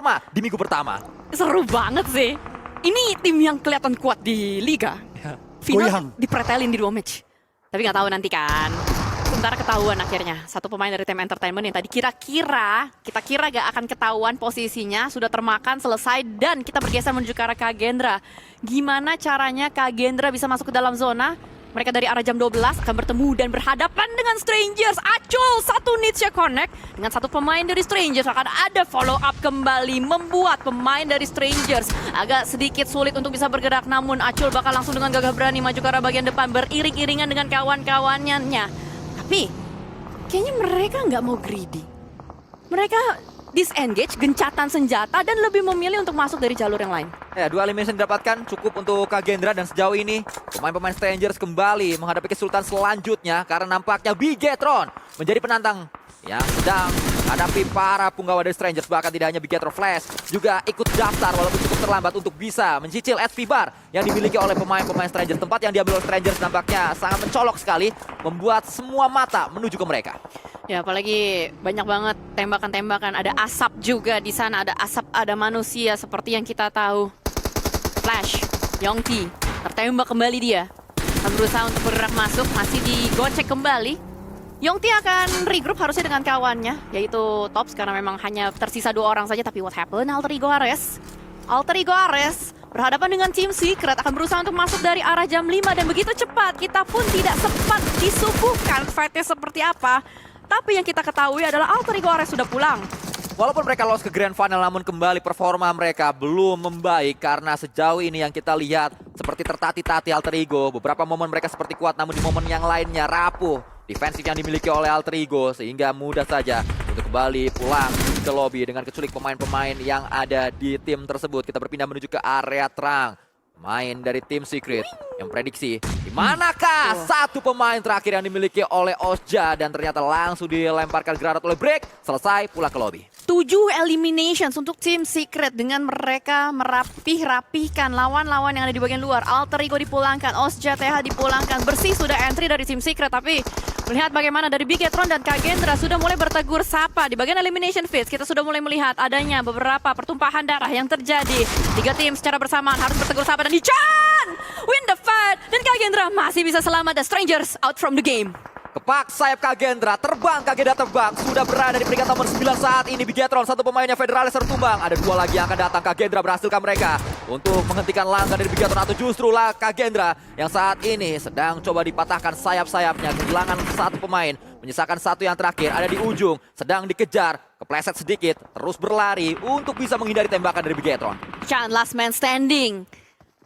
performa di minggu pertama. Seru banget sih. Ini tim yang kelihatan kuat di Liga. Final Goyang. dipretelin di 2 match. Tapi nggak tahu nanti kan. Sementara ketahuan akhirnya. Satu pemain dari tim entertainment yang tadi kita kira gak akan ketahuan posisinya. Sudah termakan, selesai. Dan kita bergeser menuju ke arah Kagendra. Gimana caranya Kagendra bisa masuk ke dalam zona? Mereka dari arah jam 12 akan bertemu dan berhadapan dengan Strangers. Acul, satu Nietzsche connect. Dengan satu pemain dari Strangers akan ada follow up kembali. Membuat pemain dari Strangers agak sedikit sulit untuk bisa bergerak. Namun Acul bakal langsung dengan gagah berani maju ke arah bagian depan. Beriring-iringan dengan kawan-kawannya. Tapi kayaknya mereka nggak mau greedy. Mereka disengage, gencatan senjata, dan lebih memilih untuk masuk dari jalur yang lain. Ya, 2 elimination didapatkan cukup untuk Kagendra dan sejauh ini pemain-pemain Strangers kembali menghadapi kesulitan selanjutnya karena nampaknya Bigetron menjadi penantang yang sedang menghadapi para punggawa dari Strangers. Bahkan tidak hanya Bigetron, Flash juga ikut daftar walaupun cukup terlambat untuk bisa mencicil SP bar yang dimiliki oleh pemain-pemain Strangers. Tempat yang diambil oleh Strangers nampaknya sangat mencolok sekali, membuat semua mata menuju ke mereka. Ya, apalagi banyak banget tembakan-tembakan. Ada asap juga di sana, ada asap, ada manusia seperti yang kita tahu. Flash, Yongki, tertembak kembali dia. Akan berusaha untuk bergerak masuk, masih digocek kembali. Yongti akan regroup harusnya dengan kawannya, yaitu Tops, karena memang hanya tersisa 2 orang saja. Tapi what happened? Alter Ego Ares berhadapan dengan Team Secret, akan berusaha untuk masuk dari arah jam 5. Dan begitu cepat, kita pun tidak sempat disuguhkan fight-nya seperti apa. Tapi yang kita ketahui adalah Alter Ego Ares sudah pulang. Walaupun mereka lolos ke Grand Final, namun kembali performa mereka belum membaik. Karena sejauh ini yang kita lihat seperti tertati-tati Alter Ego. Beberapa momen mereka seperti kuat, namun di momen yang lainnya rapuh defensif yang dimiliki oleh Alter Ego. Sehingga mudah saja untuk kembali pulang ke lobby dengan keculik pemain-pemain yang ada di tim tersebut. Kita berpindah menuju ke area terang. Main dari tim Secret yang prediksi di manakah satu pemain terakhir yang dimiliki oleh Osja, dan ternyata langsung dilemparkan granat oleh Break. Selesai pulang ke lobby. 7 eliminations untuk Team Secret dengan mereka merapih-rapihkan lawan-lawan yang ada di bagian luar. Alter Ego dipulangkan, Osja TH dipulangkan. Bersih sudah entry dari Team Secret, tapi melihat bagaimana dari Bigetron dan Kagendra sudah mulai bertegur sapa. Di bagian elimination phase kita sudah mulai melihat adanya beberapa pertumpahan darah yang terjadi. 3 tim secara bersamaan harus bertegur sapa dan Dichan win the fight, dan Kagendra masih bisa selamat dan Strangers out from the game. Kepak sayap Kagendra, Kagendra terbang, sudah berada di peringkat nomor 9 saat ini. Bigetron, satu pemainnya Federalis tertumbang. Ada 2 lagi yang akan datang. Kagendra berhasilkan mereka untuk menghentikan langkah dari Bigetron, atau justru lah Kagendra yang saat ini sedang coba dipatahkan sayap-sayapnya. Kehilangan satu pemain, menyisakan satu yang terakhir, ada di ujung, sedang dikejar. Kepleset sedikit, terus berlari untuk bisa menghindari tembakan dari Bigetron. Chan last man standing.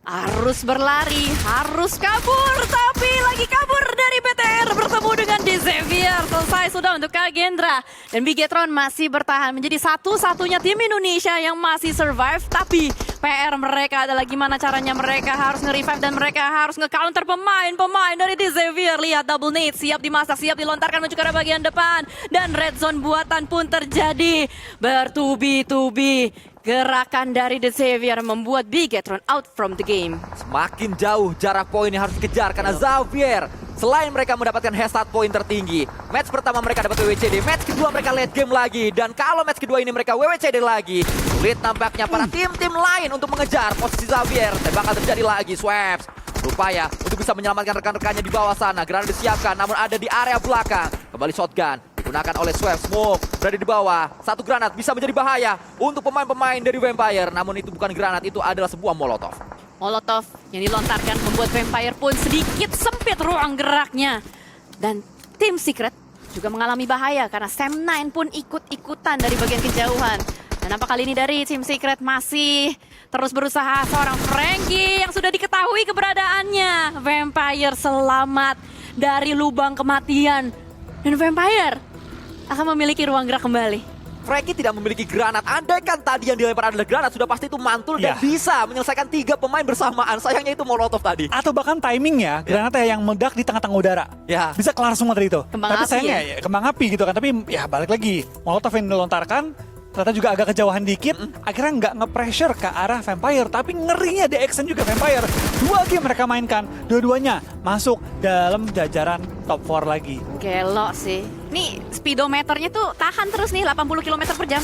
Harus berlari, harus kabur, tapi lagi kabur dari BTR bertemu dengan Xavier. Selesai sudah untuk Kagendra. Dan Bigetron masih bertahan menjadi satu-satunya tim Indonesia yang masih survive. Tapi PR mereka adalah gimana caranya mereka harus nge-revive dan mereka harus nge-counter pemain-pemain dari Xavier. Lihat double nade, siap dimasak, siap dilontarkan menuju ke arah bagian depan. Dan red zone buatan pun terjadi. Bertubi-tubi. Gerakan dari Xavier membuat Bigetron out from the game. Semakin jauh jarak poin yang harus dikejar karena Xavier, selain mereka mendapatkan headstart poin tertinggi, match pertama mereka dapat WWCD, match kedua mereka late game lagi, dan kalau match kedua ini mereka WWCD lagi, sulit nampaknya para tim-tim lain untuk mengejar posisi Xavier. Dan bakal terjadi lagi Swaps berupaya untuk bisa menyelamatkan rekan-rekannya di bawah sana. Granat disiapkan, namun ada di area belakang. Kembali shotgun digunakan oleh Swaps. Smoke berada di bawah. Satu granat bisa menjadi bahaya untuk pemain-pemain dari Vampire. Namun itu bukan granat, itu adalah sebuah molotov. Molotov yang dilontarkan membuat Vampire pun sedikit sempit ruang geraknya. Dan tim Secret juga mengalami bahaya karena Sam9 pun ikut-ikutan dari bagian kejauhan. Dan apa kali ini dari tim Secret masih terus berusaha, seorang Frankie yang sudah diketahui keberadaannya. Vampire selamat dari lubang kematian. Dan Vampire akan memiliki ruang gerak kembali. Frankie tidak memiliki granat. Andaikan tadi yang dilempar adalah granat, sudah pasti itu mantul dan bisa menyelesaikan 3 pemain bersamaan. Sayangnya itu molotov tadi. Atau bahkan timingnya, granatnya yang meledak di tengah-tengah udara. Ya. Bisa kelar semua dari itu. Kembang Tapi api sayangnya ya? kembang api gitu kan. Tapi ya balik lagi, molotov yang dilontarkan ternyata juga agak kejauhan dikit, akhirnya nggak nge-pressure ke arah Vampire, tapi ngerinya di extend juga Vampire. 2 game mereka mainkan, dua-duanya masuk dalam jajaran top 4 lagi. Gelo sih. Nih speedometernya tuh tahan terus nih 80 km per jam.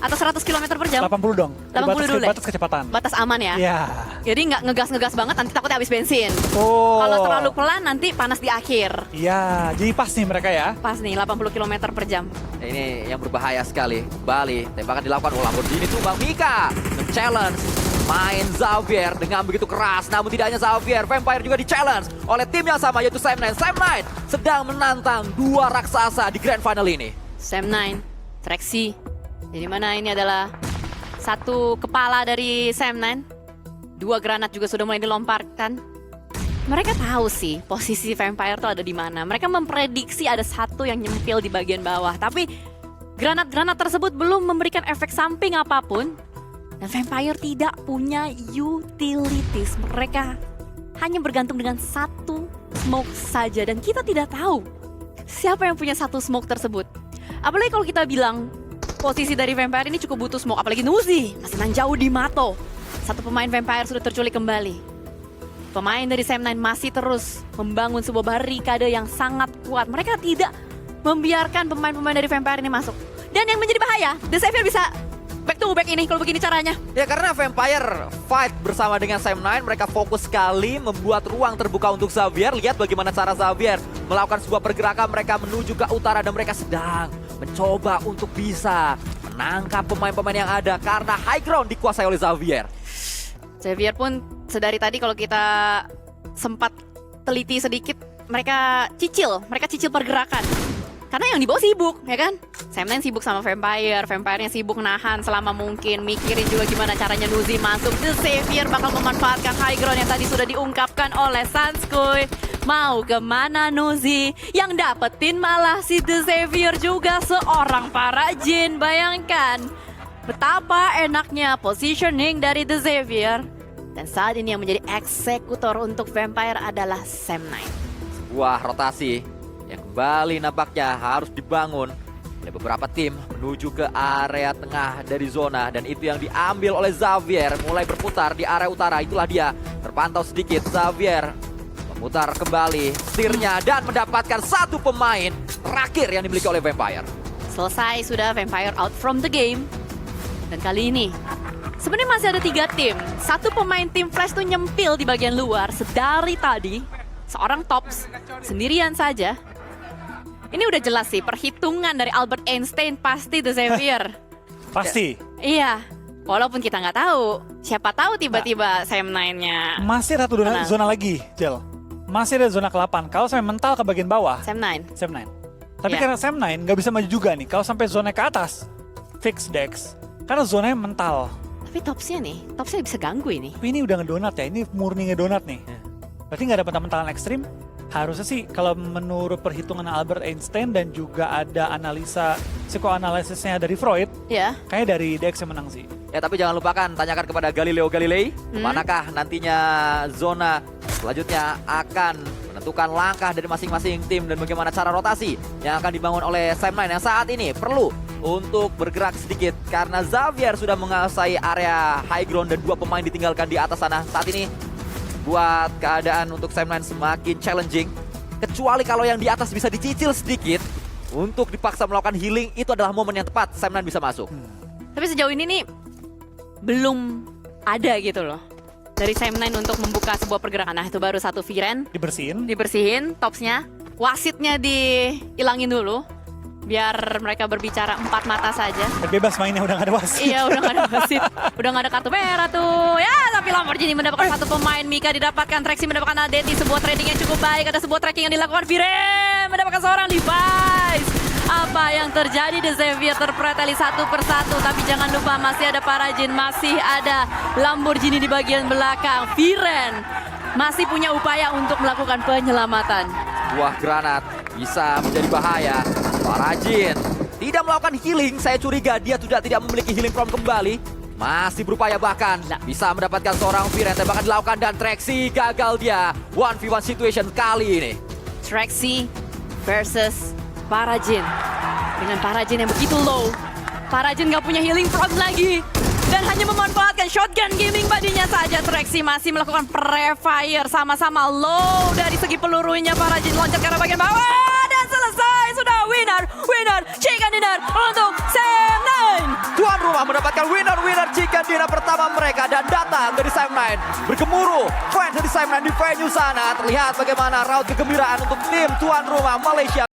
Atau 100 km per jam? 80 dong. 80 dulu deh. Batas kecepatan. Batas aman ya? Iya. Jadi nggak ngegas-ngegas banget, nanti takutnya habis bensin. Oh. Kalau terlalu pelan nanti panas di akhir. Iya, jadi pas nih mereka ya. Pas nih 80 km per jam. Ini yang berbahaya sekali. Bali, tembakan dilakukan oleh Lamborghini tuh Bang Mika. Challenge main Xavier dengan begitu keras. Namun tidak hanya Xavier, Vampire juga di-challenge oleh tim yang sama yaitu Sam9. Sam9 sedang menantang dua raksasa di Grand Final ini. Sam9, Trexy. Jadi mana ini adalah satu kepala dari Sam9. Dua granat juga sudah mulai dilomparkan. Mereka tahu sih posisi Vampire tuh ada di mana. Mereka memprediksi ada satu yang nyempil di bagian bawah. Tapi granat-granat tersebut belum memberikan efek samping apapun. Dan Vampire tidak punya utilities. Mereka hanya bergantung dengan satu smoke saja. Dan kita tidak tahu siapa yang punya satu smoke tersebut. Apalagi kalau kita bilang posisi dari Vampire ini cukup butuh smoke. Apalagi Nuzi masih main jauh di Mato. Satu pemain Vampire sudah terculik kembali. Pemain dari Sam9 masih terus membangun sebuah barikade yang sangat kuat. Mereka tidak membiarkan pemain-pemain dari Vampire ini masuk. Dan yang menjadi bahaya, The Xavier bisa back to back ini kalau begini caranya. Ya karena Vampire fight bersama dengan Sam9, mereka fokus sekali membuat ruang terbuka untuk Xavier. Lihat bagaimana cara Xavier melakukan sebuah pergerakan, mereka menuju ke utara dan mereka sedang mencoba untuk bisa menangkap pemain-pemain yang ada karena high ground dikuasai oleh Xavier. Xavier pun sedari tadi kalau kita sempat teliti sedikit, mereka cicil pergerakan. Karena yang di bawah sibuk, ya kan? Sam9 sibuk sama Vampire, Vampire-nya sibuk nahan selama mungkin, mikirin juga gimana caranya Nuzi masuk. The Xavier bakal memanfaatkan high ground yang tadi sudah diungkapkan oleh Sanskuy. Mau kemana Nuzi? Yang dapetin malah si The Xavier juga seorang para Jin. Bayangkan betapa enaknya positioning dari The Xavier. Dan saat ini yang menjadi eksekutor untuk Vampire adalah Sam9. Sebuah rotasi yang kembali nampaknya harus dibangun oleh beberapa tim menuju ke area tengah dari zona. Dan itu yang diambil oleh Xavier, mulai berputar di area utara. Itulah dia, terpantau sedikit Xavier memutar kembali setirnya dan mendapatkan satu pemain terakhir yang dimiliki oleh Vampire. Selesai sudah Vampire out from the game. Dan kali ini sebenarnya masih ada 3 tim. Satu pemain tim Flash tuh nyempil di bagian luar sedari tadi. Seorang Tops sendirian saja. Ini udah jelas sih perhitungan dari Albert Einstein pasti The Xavier. Pasti. Iya. Walaupun kita nggak tahu. Siapa tahu tiba-tiba Sam9-nya. Masih satu zona lagi, Jel. Masih ada zona ke-8. Kalau sampai mental ke bagian bawah, Sam9. Sam9. Tapi Iya. karena Sam9 nggak bisa maju juga nih. Kalau sampai zona ke atas, fix Dex. Karena zonanya mental. Tapi Topsnya bisa ganggu ini. Tapi ini udah ngedonat ya, ini murni ngedonat nih. Berarti nggak ada mental-mentalan ekstrim. Harusnya sih kalau menurut perhitungan Albert Einstein dan juga ada analisa psikoanalisisnya dari Freud, Ya. kayaknya dari Dex yang menang sih. Ya tapi jangan lupakan tanyakan kepada Galileo Galilei, manakah nantinya zona selanjutnya akan menentukan langkah dari masing-masing tim dan bagaimana cara rotasi yang akan dibangun oleh Sam9 yang saat ini perlu untuk bergerak sedikit karena Xavier sudah menguasai area high ground dan 2 pemain ditinggalkan di atas sana. Saat ini buat keadaan untuk Sam9 semakin challenging, kecuali kalau yang di atas bisa dicicil sedikit untuk dipaksa melakukan healing, itu adalah momen yang tepat Sam9 bisa masuk. Tapi sejauh ini nih belum ada gitu loh dari Sam9 untuk membuka sebuah pergerakan. Nah itu baru satu Viren dibersihin Topsnya, wasitnya dihilangin dulu biar mereka berbicara 4 mata saja. Bebas mainnya, udah gak ada wasit. Iya udah gak ada wasit, udah gak ada kartu merah tuh. Ya tapi Lamborghini mendapatkan satu pemain, Mika didapatkan, Trexy mendapatkan Adeti. Sebuah trading yang cukup baik, ada sebuah tracking yang dilakukan. Viren mendapatkan seorang device. Apa yang terjadi? The Xavier terpreteli satu persatu. Tapi jangan lupa masih ada para Jin, masih ada Lamborghini di bagian belakang. Viren masih punya upaya untuk melakukan penyelamatan. Buah granat bisa menjadi bahaya. Para Jin tidak melakukan healing. Saya curiga dia sudah tidak memiliki healing from kembali. Masih berupaya bahkan bisa mendapatkan seorang Viren. Tembakan dilakukan dan Trexy gagal dia. 1v1 situation kali ini. Trexy versus para Jin. Dengan para Jin yang begitu low. Para Jin gak punya healing from lagi. Dan hanya memanfaatkan shotgun gaming badinya saja. Trexy masih melakukan pre-fire. Sama-sama low dari segi pelurunya. Para Jin loncat ke arah bagian bawah. Dan selesai. Sudah win. winner chicken dinner untuk Sam9. Tuan rumah mendapatkan winner chicken dinner pertama mereka dan datang dari Sam9. Bergemuruh fans dari Sam9 di venue sana. Terlihat bagaimana raut kegembiraan untuk tim tuan rumah Malaysia.